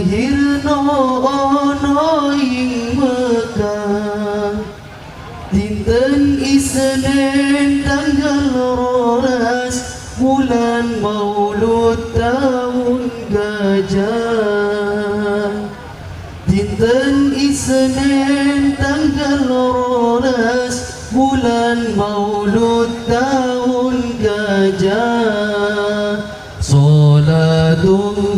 lahirna ana ing Mekah dinten Isnin tanggal 12 bulan Maulud tahun gajah. Dinten Isnin tanggal 12 bulan Maulud tahun gajah. Salatullah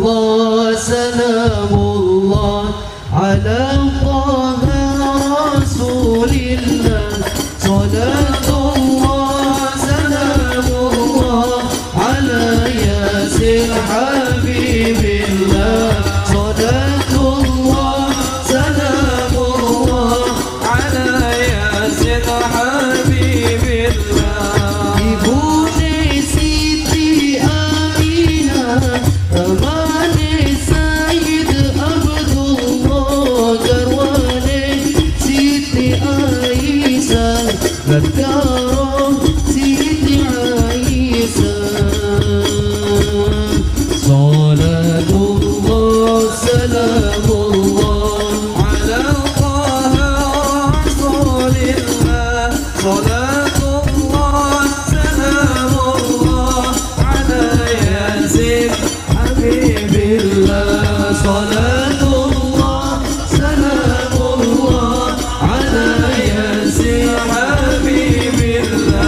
salamullah ala Taha Rasulillah. Salatullah salamullah ala Yasin Habibillah. Salatullah salamullah ala Yasin Habibillah. Ibune Siti Aminah, ramane Sayyid Abdullah, garwane Siti Aisyah, gadaro Siti Aisyah. Salatullah salamullah ala Taha Rasulillah. Salatullah salamullah ala Yasin Habibillah. Salatullah salamullah ala Yasin Habibillah.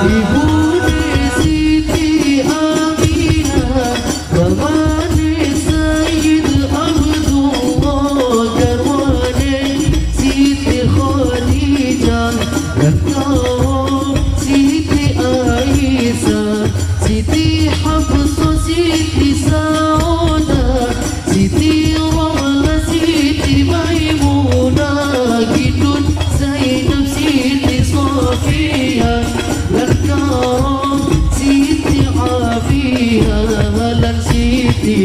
Ibune Siti Aminah, ramane Sayyid Abdullah, garwane Siti Khadijah, gadaro Siti Aisyah, Siti Hafsah, Siti Saudah, Siti Ramlah, Siti Maimunah, Kidun Zainab, Siti Safiyah, gadaro Siti Afiyah, lan Siti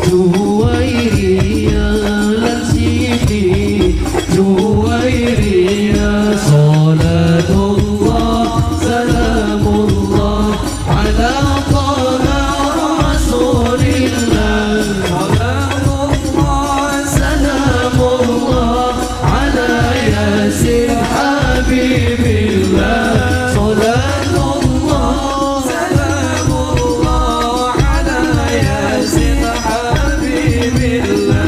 Juwairiyah, lan Siti Juwairiyah. Salatullah salamullah ala Taha Rasulillah. Salatullah salamullah ala Yasin Habibillah. Salatullah salamullah ala Yasin Habibillah.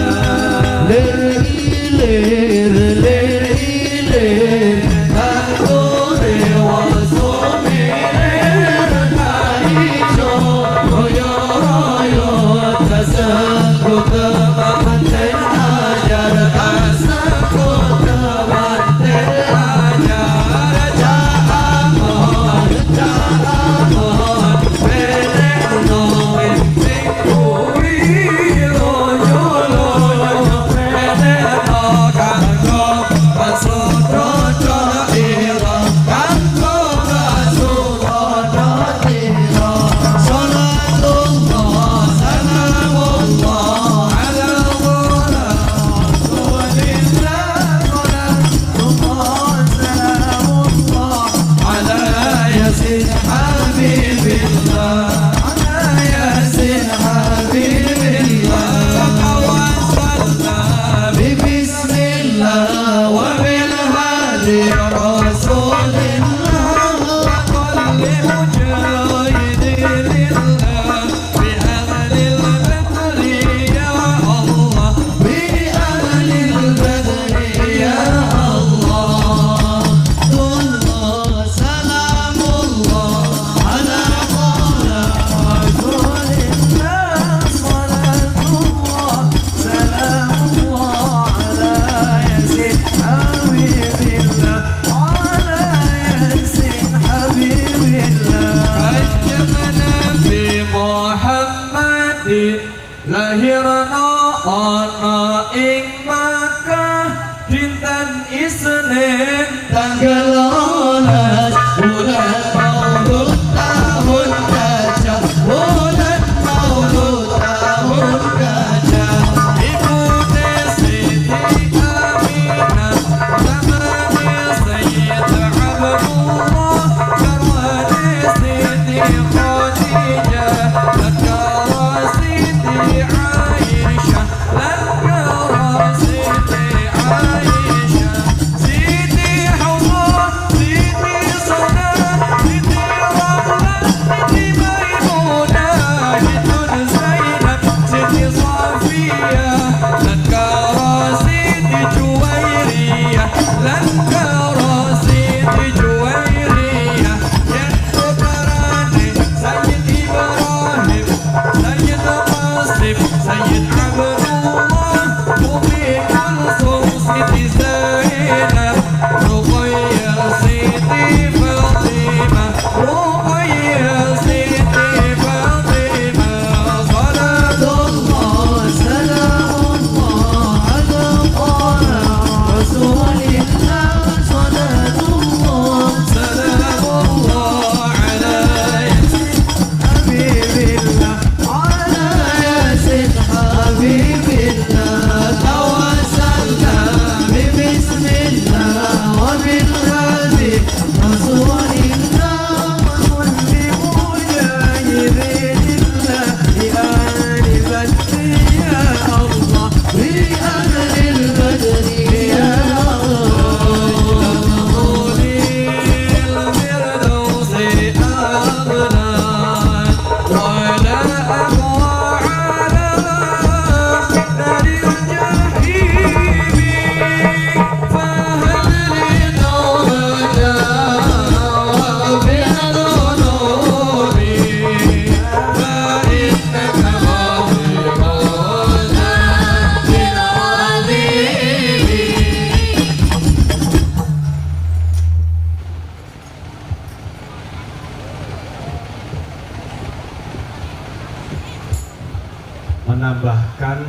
menambahkan,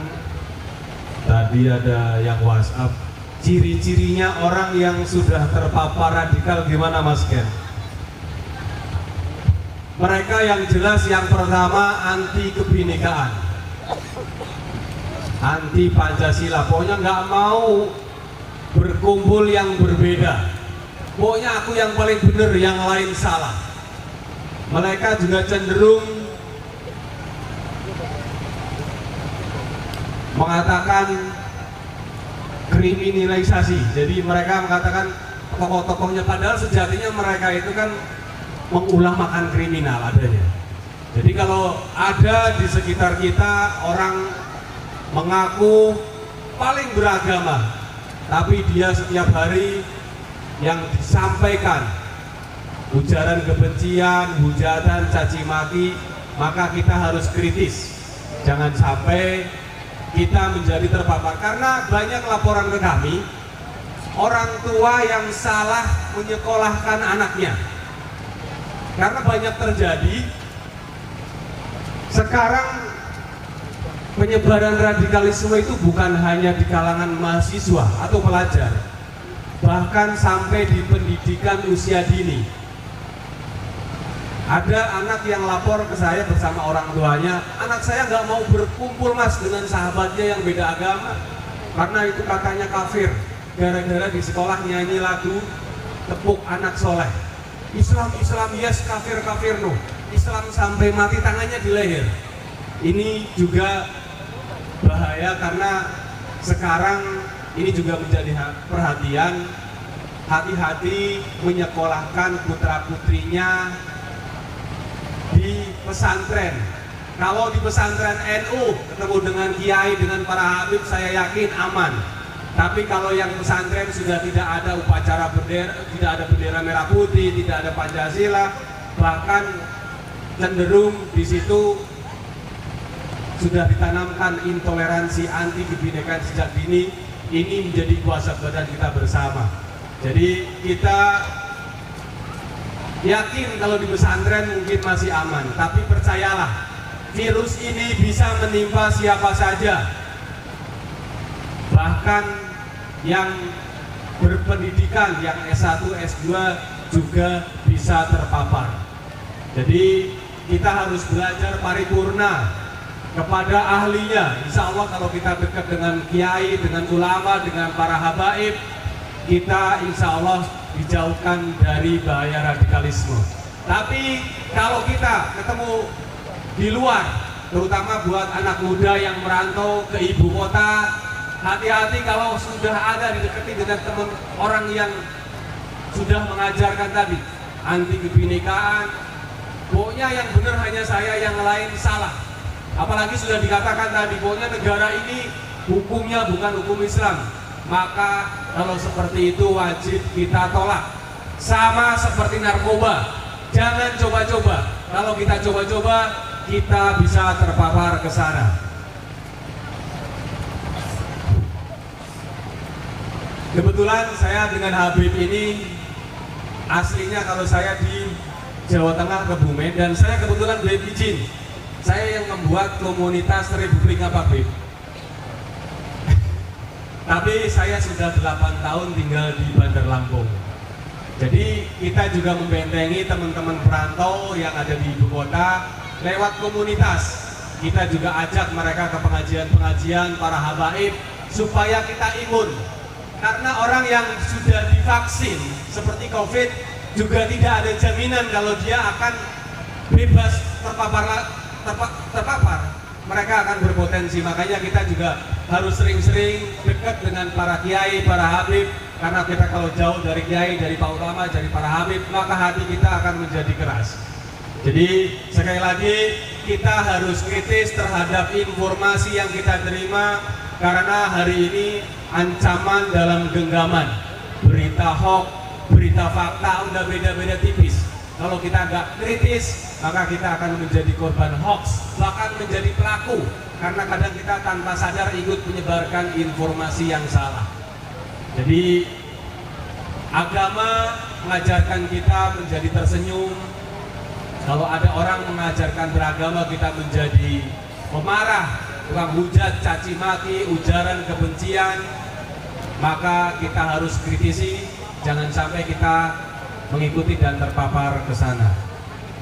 tadi ada yang WhatsApp, ciri-cirinya orang yang sudah terpapar radikal gimana Mas Ken? Mereka yang jelas yang pertama anti kebinekaan, anti Pancasila, pokoknya nggak mau berkumpul yang berbeda, pokoknya aku yang paling benar, yang lain salah. Mereka juga cenderung mengatakan kriminalisasi, jadi mereka mengatakan tokoh-tokohnya, padahal sejatinya mereka itu kan mengulamakan kriminal adanya. Jadi kalau ada di sekitar kita orang mengaku paling beragama, tapi dia setiap hari yang disampaikan ujaran kebencian, hujatan, caci maki, maka kita harus kritis. Jangan sampai kita menjadi terpapar, karena banyak laporan ke kami orang tua yang salah menyekolahkan anaknya. Karena banyak terjadi sekarang penyebaran radikalisme itu bukan hanya di kalangan mahasiswa atau pelajar, bahkan sampai di pendidikan usia dini. Ada anak yang lapor ke saya bersama orang tuanya, anak saya nggak mau berkumpul mas dengan sahabatnya yang beda agama, karena itu katanya kafir, gara-gara di sekolah nyanyi lagu tepuk anak soleh. Islam, Islam, yes, kafir, kafir, no. Islam sampai mati tangannya di leher. Ini juga bahaya karena sekarang ini juga menjadi perhatian. Hati-hati menyekolahkan putra-putrinya di pesantren. Kalau di pesantren NU ketemu dengan kiai, dengan para habib, saya yakin aman. Tapi kalau yang pesantren sudah tidak ada upacara bendera, tidak ada bendera merah putih, tidak ada Pancasila, bahkan cenderung di situ sudah ditanamkan intoleransi anti kebinekaan sejak dini. Ini menjadi kewaspadaan kita bersama. Jadi kita yakin kalau di pesantren mungkin masih aman, tapi percayalah, virus ini bisa menimpa siapa saja, bahkan yang berpendidikan, yang S1, S2 juga bisa terpapar. Jadi kita harus belajar paripurna kepada ahlinya. Insya Allah kalau kita dekat dengan kiai, dengan ulama, dengan para habaib, kita insya Allah dijauhkan dari bahaya radikalisme. Tapi kalau kita ketemu di luar, terutama buat anak muda yang merantau ke ibu kota, hati-hati kalau sudah ada didekati dengan teman orang yang sudah mengajarkan tadi anti kebinekaan, pokoknya yang benar hanya saya, yang lain salah. Apalagi sudah dikatakan tadi, pokoknya negara ini hukumnya bukan hukum Islam, maka kalau seperti itu wajib kita tolak. Sama seperti narkoba, jangan coba-coba. Kalau kita coba-coba, kita bisa terpapar ke sana. Kebetulan saya dengan Habib ini aslinya kalau saya di Jawa Tengah Kebumen, dan saya kebetulan beli izin. Saya yang membuat komunitas Republik Habib. Tapi saya sudah 8 tahun tinggal di Bandar Lampung. Jadi kita juga membentengi teman-teman perantau yang ada di ibu kota lewat komunitas. Kita juga ajak mereka ke pengajian-pengajian para habaib supaya kita imun. Karena orang yang sudah divaksin seperti COVID juga tidak ada jaminan kalau dia akan bebas terpapar. Mereka akan berpotensi. Makanya kita juga harus sering-sering dekat dengan para kiai, para habib. Karena kita kalau jauh dari kiai, dari pak ulama, dari para habib, maka hati kita akan menjadi keras. Jadi sekali lagi kita harus kritis terhadap informasi yang kita terima, karena hari ini ancaman dalam genggaman, berita hoax, berita fakta udah beda-beda tipis. Kalau kita nggak kritis, maka kita akan menjadi korban hoax, bahkan menjadi pelaku, karena kadang kita tanpa sadar ikut menyebarkan informasi yang salah. Jadi agama mengajarkan kita menjadi tersenyum. Kalau ada orang mengajarkan beragama, kita menjadi pemarah, tukang hujat, caci maki, ujaran kebencian, maka kita harus kritisi, jangan sampai kita mengikuti dan terpapar ke sana.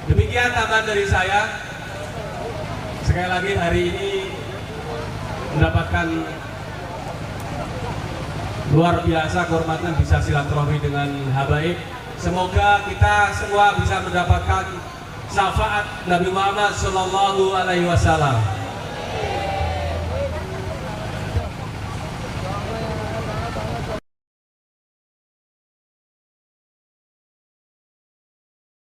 Demikian tambahan dari saya. Sekali lagi hari ini mendapatkan luar biasa kehormatan bisa silaturahmi dengan habaib. Semoga kita semua bisa mendapatkan syafaat Nabi Muhammad Sallallahu Alaihi Wasallam.